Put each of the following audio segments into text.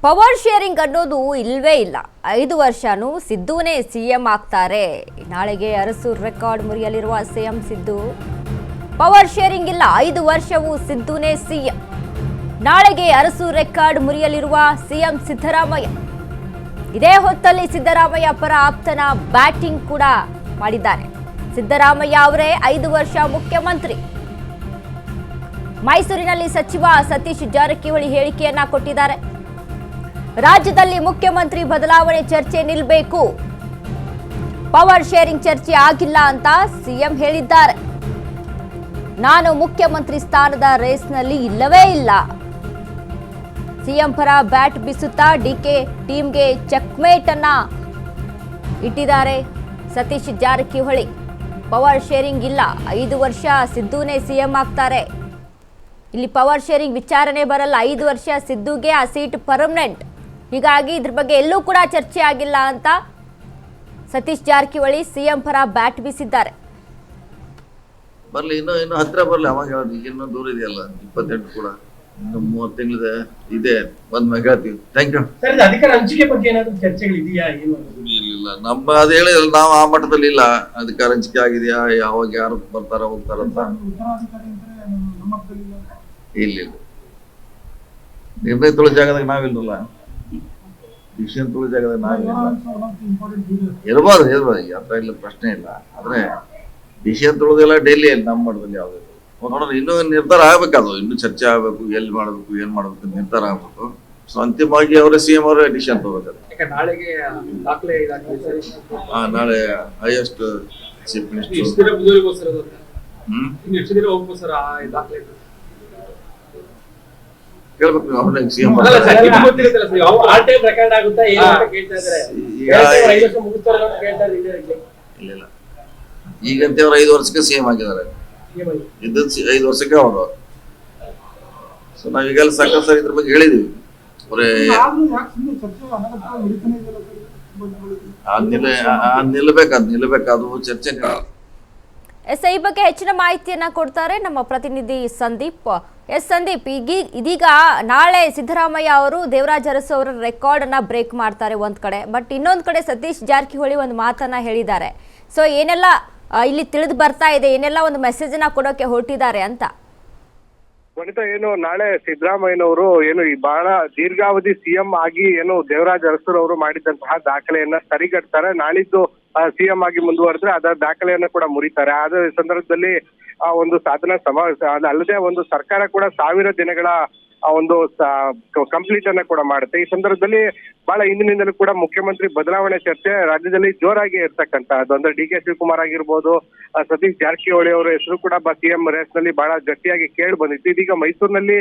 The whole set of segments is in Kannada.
ಪವರ್ ಶೇರಿಂಗ್ ಅನ್ನೋದು ಇಲ್ವೇ ಇಲ್ಲ. 5 ವರ್ಷನೂ ಸಿದ್ದುನೇ ಸಿಎಂ ಆಗ್ತಾರೆ. ನಾಳೆಗೆ ಅರಸು ರೆಕಾರ್ಡ್ ಮುರಿಯಲಿರುವ ಸಿಎಂ ಸಿದ್ದು. ಪವರ್ ಶೇರಿಂಗ್ ಇಲ್ಲ, 5 ವರ್ಷವೂ ಸಿದ್ದುನೇ ಸಿಎಂ. ನಾಳೆಗೆ ಅರಸು ರೆಕಾರ್ಡ್ ಮುರಿಯಲಿರುವ ಸಿಎಂ ಸಿದ್ದರಾಮಯ್ಯ. ಇದೇ ಹೊತ್ತಲ್ಲಿ ಸಿದ್ದರಾಮಯ್ಯ ಪರ ಆಪ್ತನ ಬ್ಯಾಟಿಂಗ್ ಕೂಡ ಮಾಡಿದ್ದಾರೆ. ಸಿದ್ದರಾಮಯ್ಯ ಅವರೇ 5 ವರ್ಷ ಮುಖ್ಯಮಂತ್ರಿ. ಮೈಸೂರಿನಲ್ಲಿ ಸಚಿವ ಸತೀಶ್ ಜಾರಕಿಹೊಳಿ ಹೇಳಿಕೆಯನ್ನ ಕೊಟ್ಟಿದ್ದಾರೆ. ರಾಜ್ಯದಲ್ಲಿ ಮುಖ್ಯಮಂತ್ರಿ ಬದಲಾವಣೆ ಚರ್ಚೆ ನಿಲ್ಲಬೇಕು. ಪವರ್ ಶೇರಿಂಗ್ ಚರ್ಚೆ ಆಗಿಲ್ಲ ಅಂತ ಸಿಎಂ ಹೇಳಿದ್ದಾರೆ. ನಾನು ಮುಖ್ಯಮಂತ್ರಿ ಸ್ಥಾನದ ರೇಸ್ನಲ್ಲಿ ಇಲ್ಲವೇ ಇಲ್ಲ. ಸಿಎಂ ಪರ ಬ್ಯಾಟ್ ಬೀಸುತ್ತಾ ಡಿಕೆ ಟೀಮ್ಗೆ ಚೆಕ್ಮೇಟ್ ಅನ್ನ ಇಟ್ಟಿದ್ದಾರೆ ಸತೀಶ್ ಜಾರಕಿಹೊಳಿ. ಪವರ್ ಶೇರಿಂಗ್ ಇಲ್ಲ, 5 ವರ್ಷ ಸಿದ್ದುನೇ ಸಿಎಂ ಆಗ್ತಾರೆ. ಇಲ್ಲಿ ಪವರ್ ಶೇರಿಂಗ್ ವಿಚಾರಣೆ ಬರಲ್ಲ. 5 ವರ್ಷ ಸಿದ್ದುಗೆ ಆ ಸೀಟ್ ಪರ್ಮನೆಂಟ್. ಹೀಗಾಗಿ ಇದ್ರ ಬಗ್ಗೆ ಎಲ್ಲೂ ಕೂಡ ಚರ್ಚೆ ಆಗಿಲ್ಲ ಅಂತ ಸತೀಶ್ ಜಾರಕಿಹೊಳಿ ಸಿಎಂ ಪರ ಬ್ಯಾಟ್ ಬೀಸಿದ್ದಾರೆ. ಬರ್ಲಿ, ಇನ್ನು ಹತ್ರ ಬರ್ಲಿ. ಅವಾಗ ಇನ್ನೂ ದೂರ ಇದೆಯಲ್ಲ, 28 ಕೂಡ ಇನ್ನು 30 ತಿಂಗಳಿದೆ. ಇದೆ ಬಂದ್ಮ್ಯಾಗ ಹೇಳ್ತೀವಿ. Thank you. ಅಧಿಕಾರ ಹಂಚಿಕೆ ಬಗ್ಗೆ ಏನಾದ್ರು ಚರ್ಚೆಗಳಿದೆಯಾ? ಇಲ್ಲ, ನಮ್ಮ ಅದು ಹೇಳಿಲ್ಲ, ನಾವು ಆ ಮಟ್ಟದಲ್ಲಿ ಇಲ್ಲ. ಅಧಿಕಾರ ಹಂಚಿಕೆ ಆಗಿದೆಯಾ, ಯಾವಾಗ ಯಾರು ಬರ್ತಾರ ಹೋಗ್ತಾರಂತ ಇಲ್ಲ. ನಿರ್ಣಯ ತುಳಿ ಜಾಗದಾಗ ನಾವಿಲ್ಲಲ್ಲ, ಡಿಸಿಷನ್ ತುಳಿ ಜಾಗದಾಗ ನಾವಿಲ್ಲ. ಇರ್ಬೋದು ಯಾತ್ರ ಇಲ್ಲ, ಪ್ರಶ್ನೆ ಇಲ್ಲ. ಆದ್ರೆ ಡಿಸಿಷನ್ ತುಳಿದೆಲ್ಲ ಡೆಲ್ಲಿ ನಮ್ಮ ಮಟ್ಟದಲ್ಲಿ ಯಾವ್ದು ನೋಡೋಣ. ಇನ್ನೂ ನಿರ್ಧಾರ ಆಗ್ಬೇಕು, ಅದು ಇನ್ನೂ ಚರ್ಚೆ ಆಗ್ಬೇಕು. ಎಲ್ಲಿ ಮಾಡ್ಬೇಕು, ಏನ್ ಮಾಡ್ಬೇಕು ನಿರ್ಧಾರ ಆಗ್ಬೇಕು. ಸೊ ಅಂತಿಮವಾಗಿ ಅವರೇ ಸಿಎಂ ಅವರೇ ಡಿಸಿಷನ್ ತಗೋತಾರೆ. ನಾಳೆ ಹೈಯೆಸ್ಟ್ ಚೀಫ್ ಮಿನಿಸ್ಟರ್ ಕೇಳ್ಬೇಕು. ಅವ್ರನ್ನ ಸಿಎಂ ಇಲ್ಲ, ಈಗಂತೆ ಅವ್ರು 5 ವರ್ಷಕ್ಕೆ ಸಿಎಂ ಆಗಿದ್ದಾರೆ. ಇದ್ದದ್ದು 5 ವರ್ಷಕ್ಕೆ ಅವರು. ಸೊ ನಾವೀಗೆಲ್ಲ ಸಾಕಷ್ಟು ಸರಿ ಇದ್ರ ಬಗ್ಗೆ ಹೇಳಿದೀವಿ. ನಿಲ್ಲಬೇಕು, ಅದು ಚರ್ಚೆ. ಈ ಬಗ್ಗೆ ಹೆಚ್ಚಿನ ಮಾಹಿತಿಯನ್ನ ಕೊಡ್ತಾರೆ ನಮ್ಮ ಪ್ರತಿನಿಧಿ ಸಂದೀಪ್. ಸಂದೀಪ್, ಇದೀಗ ನಾಳೆ ಸಿದ್ದರಾಮಯ್ಯ ಅವರು ದೇವರಾಜ್ ಅರಸು ಅವರ ರೆಕಾರ್ಡ್ ಅನ್ನ ಬ್ರೇಕ್ ಮಾಡ್ತಾರೆ ಒಂದ್ ಕಡೆ. ಬಟ್ ಇನ್ನೊಂದ್ ಕಡೆ ಸತೀಶ್ ಜಾರಕಿಹೊಳಿ ಒಂದು ಮಾತನ್ನ ಹೇಳಿದ್ದಾರೆ. ಸೊ ಏನೆಲ್ಲ ಇಲ್ಲಿ ತಿಳಿದು ಬರ್ತಾ ಇದೆ, ಏನೆಲ್ಲ ಒಂದು ಮೆಸೇಜ್ ಅನ್ನ ಕೊಡೋಕೆ ಹೊರಟಿದ್ದಾರೆ ಅಂತ? ವನಿತಾ, ಏನು ನಾಳೆ ಸಿದ್ದರಾಮಯ್ಯನವರು ಏನು ಈ ಬಹಳ ದೀರ್ಘಾವಧಿ ಸಿಎಂ ಆಗಿ ಏನು ದೇವರಾಜ್ ಅರಸು ಮಾಡಿದಂತಹ ದಾಖಲೆಯನ್ನ ಸರಿಗಟ್ತಾರೆ. ನಾಳಿದ್ದು ಸಿಎಂ ಆಗಿ ಮುಂದುವರೆದ್ರೆ ಅದರ ದಾಖಲೆಯನ್ನ ಕೂಡ ಮುರಿತಾರೆ. ಆದ ಸಂದರ್ಭದಲ್ಲಿ ಒಂದು ಸಾಧನಾ ಸಮಾವೇಶ ಅಲ್ಲದೆ ಒಂದು ಸರ್ಕಾರ ಕೂಡ 1000 ದಿನಗಳ ಒಂದು ಕಂಪ್ಲೀಟ್ ಅನ್ನ ಕೂಡ ಮಾಡುತ್ತೆ. ಈ ಸಂದರ್ಭದಲ್ಲಿ ಬಹಳ ಹಿಂದಿನಿಂದಲೂ ಕೂಡ ಮುಖ್ಯಮಂತ್ರಿ ಬದಲಾವಣೆ ಚರ್ಚೆ ರಾಜ್ಯದಲ್ಲಿ ಜೋರಾಗಿ ಇರ್ತಕ್ಕಂಥದ್ದು. ಅಂದ್ರೆ ಡಿ.ಕೆ. ಶಿವಕುಮಾರ್ ಆಗಿರ್ಬೋದು, ಸತೀಶ್ ಜಾರಕಿಹೊಳಿ ಅವರ ಹೆಸರು ಕೂಡ ಸಿಎಂ ರೇಸ್ ನಲ್ಲಿ ಬಹಳ ಗಟ್ಟಿಯಾಗಿ ಕೇಳಿ ಬಂದಿತ್ತು. ಇದೀಗ ಮೈಸೂರಿನಲ್ಲಿ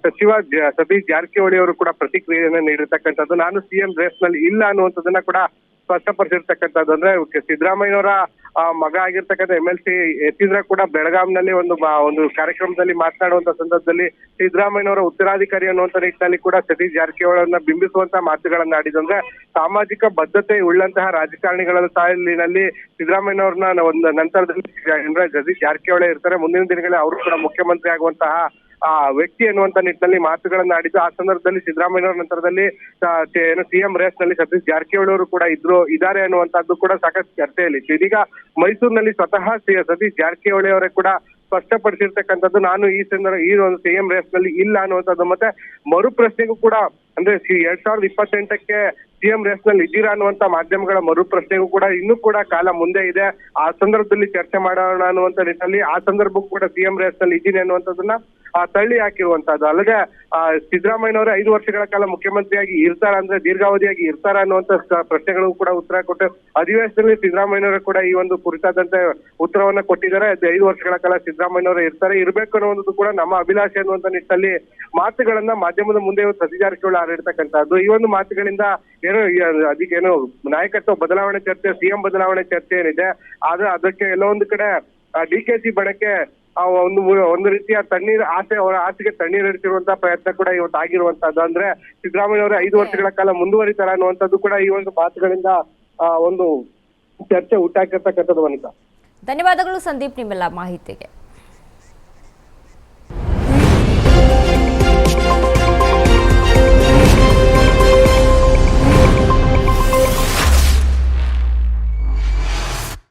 ಸಚಿವ ಸತೀಶ್ ಜಾರಕಿಹೊಳಿ ಅವರು ಕೂಡ ಪ್ರತಿಕ್ರಿಯೆಯನ್ನ ನೀಡಿರ್ತಕ್ಕಂಥದ್ದು. ನಾನು ಸಿಎಂ ರೇಸ್ ನಲ್ಲಿ ಇಲ್ಲ ಅನ್ನುವಂಥದ್ದನ್ನ ಕೂಡ ಸ್ಪಷ್ಟಪಡಿಸಿರ್ತಕ್ಕಂಥದ್ದು. ಅಂದ್ರೆ ಸಿದ್ದರಾಮಯ್ಯನವರ ಮಗ ಆಗಿರ್ತಕ್ಕಂಥ MLC ಯತೀಂದ್ರ ಕೂಡ ಬೆಳಗಾಂನಲ್ಲಿ ಒಂದು ಕಾರ್ಯಕ್ರಮದಲ್ಲಿ ಮಾತನಾಡುವಂತ ಸಂದರ್ಭದಲ್ಲಿ ಸಿದ್ದರಾಮಯ್ಯನವರ ಉತ್ತರಾಧಿಕಾರಿ ಅನ್ನುವಂತ ನಿಟ್ಟಿನಲ್ಲಿ ಕೂಡ ಸತೀಶ್ ಜಾರಕಿಹೊಳಿಯನ್ನ ಬಿಂಬಿಸುವಂತ ಮಾತುಗಳನ್ನ ಆಡಿದ್ರು. ಅಂದ್ರೆ ಸಾಮಾಜಿಕ ಬದ್ಧತೆ ಉಳ್ಳಂತಹ ರಾಜಕಾರಣಿಗಳ ಸಾಲಿನಲ್ಲಿ ಸಿದ್ದರಾಮಯ್ಯನವ್ರನ್ನ ಒಂದು ನಂತರದಲ್ಲಿ ಸತೀಶ್ ಜಾರಕಿಹೊಳಿ ಇರ್ತಾರೆ. ಮುಂದಿನ ದಿನಗಳಲ್ಲಿ ಅವರು ಕೂಡ ಮುಖ್ಯಮಂತ್ರಿ ಆಗುವಂತಹ ವ್ಯಕ್ತಿ ಅನ್ನುವಂತ ನಿಟ್ಟಿನಲ್ಲಿ ಮಾತುಗಳನ್ನ ಆಡಿದ್ದು. ಆ ಸಂದರ್ಭದಲ್ಲಿ ಸಿದ್ದರಾಮಯ್ಯನವರ ನಂತರದಲ್ಲಿ ಏನು ಸಿಎಂ ರೇಸ್ ನಲ್ಲಿ ಸತೀಶ್ ಜಾರಕಿಹೊಳಿ ಅವರು ಕೂಡ ಇದ್ದಾರೆ ಅನ್ನುವಂತದ್ದು ಕೂಡ ಸಾಕಷ್ಟು ಚರ್ಚೆಯಲ್ಲಿತ್ತು. ಇದೀಗ ಮೈಸೂರಿನಲ್ಲಿ ಸ್ವತಃ ಸತೀಶ್ ಜಾರಕಿಹೊಳಿ ಅವರೇ ಕೂಡ ಸ್ಪಷ್ಟಪಡಿಸಿರ್ತಕ್ಕಂಥದ್ದು, ನಾನು ಈ ಒಂದು ಸಿಎಂ ರೇಸ್ ನಲ್ಲಿ ಇಲ್ಲ ಅನ್ನುವಂಥದ್ದು. ಮತ್ತೆ ಮರು ಪ್ರಶ್ನೆಗೂ ಕೂಡ ಅಂದ್ರೆ 2028ಕ್ಕೆ ಸಿಎಂ ರೇಸ್ ನಲ್ಲಿ ಇದ್ದೀರಾ ಅನ್ನುವಂತ ಮಾಧ್ಯಮಗಳ ಮರು ಪ್ರಶ್ನೆಗೂ ಕೂಡ ಇನ್ನೂ ಕೂಡ ಕಾಲ ಮುಂದೆ ಇದೆ. ಆ ಸಂದರ್ಭದಲ್ಲಿ ಚರ್ಚೆ ಮಾಡೋಣ ಅನ್ನುವಂತ ನಿಟ್ಟಿನಲ್ಲಿ ಆ ಸಂದರ್ಭಕ್ಕೂ ಕೂಡ ಸಿಎಂ ರೇಸ್ ನಲ್ಲಿ ಇದ್ದೀನಿ ಅನ್ನುವಂಥದ್ದನ್ನ ತಳ್ಳಿ ಹಾಕಿರುವಂತದ್ದು. ಅಲ್ಲದೆ ಸಿದ್ದರಾಮಯ್ಯನವರೇ 5 ವರ್ಷಗಳ ಕಾಲ ಮುಖ್ಯಮಂತ್ರಿಯಾಗಿ ಇರ್ತಾರ, ಅಂದ್ರೆ ದೀರ್ಘಾವಧಿಯಾಗಿ ಇರ್ತಾರ ಅನ್ನುವಂತ ಪ್ರಶ್ನೆಗಳಿಗೂ ಕೂಡ ಉತ್ತರ ಕೊಟ್ಟು ಅಧಿವೇಶನದಲ್ಲಿ ಸಿದ್ದರಾಮಯ್ಯನವರೇ ಕೂಡ ಈ ಒಂದು ಕುರಿತಾದಂತೆ ಉತ್ತರವನ್ನ ಕೊಟ್ಟಿದ್ದಾರೆ. 5 ವರ್ಷಗಳ ಕಾಲ ಸಿದ್ದರಾಮಯ್ಯನವರೇ ಇರ್ಬೇಕು ಅನ್ನುವಂಥದ್ದು ಕೂಡ ನಮ್ಮ ಅಭಿಲಾಷೆ ಅನ್ನುವಂತ ನಿಟ್ಟಿನಲ್ಲಿ ಮಾತುಗಳನ್ನ ಮಾಧ್ಯಮದ ಮುಂದೆ ಸತೀಶ್ ಜಾರಕಿಹೊಳಿ ಆಡಿರ್ತಕ್ಕಂಥದ್ದು. ಈ ಒಂದು ಮಾತುಗಳಿಂದ ಅದಕ್ಕೇನು ನಾಯಕತ್ವ ಬದಲಾವಣೆ ಚರ್ಚೆ, ಸಿಎಂ ಬದಲಾವಣೆ ಚರ್ಚೆ ಏನಿದೆ, ಆದ್ರೆ ಅದಕ್ಕೆ ಎಲ್ಲೋ ಒಂದು ಕಡೆ ಡಿಕೆಶಿ ಬಣಕ್ಕೆ ಒಂದು ರೀತಿಯ ಅವರ ಆಸೆಗೆ ತಣ್ಣೀರಿಡ್ತಿರುವಂತಹ ಪ್ರಯತ್ನ ಕೂಡ ಇವತ್ತು ಆಗಿರುವಂತದ್ದು. ಅಂದ್ರೆ ಸಿದ್ದರಾಮಯ್ಯನವರೇ 5 ವರ್ಷಗಳ ಕಾಲ ಮುಂದುವರಿತಾರ ಅನ್ನುವಂಥದ್ದು ಕೂಡ ಈ ಒಂದು ಮಾತುಗಳಿಂದ ಒಂದು ಚರ್ಚೆ ಹುಟ್ಟಾಕಿರ್ತಕ್ಕಂಥದ್ದು. ವನಿತಾ, ಧನ್ಯವಾದಗಳು ಸಂದೀಪ್ ನಿಮ್ಮೆಲ್ಲ ಮಾಹಿತಿಗೆ.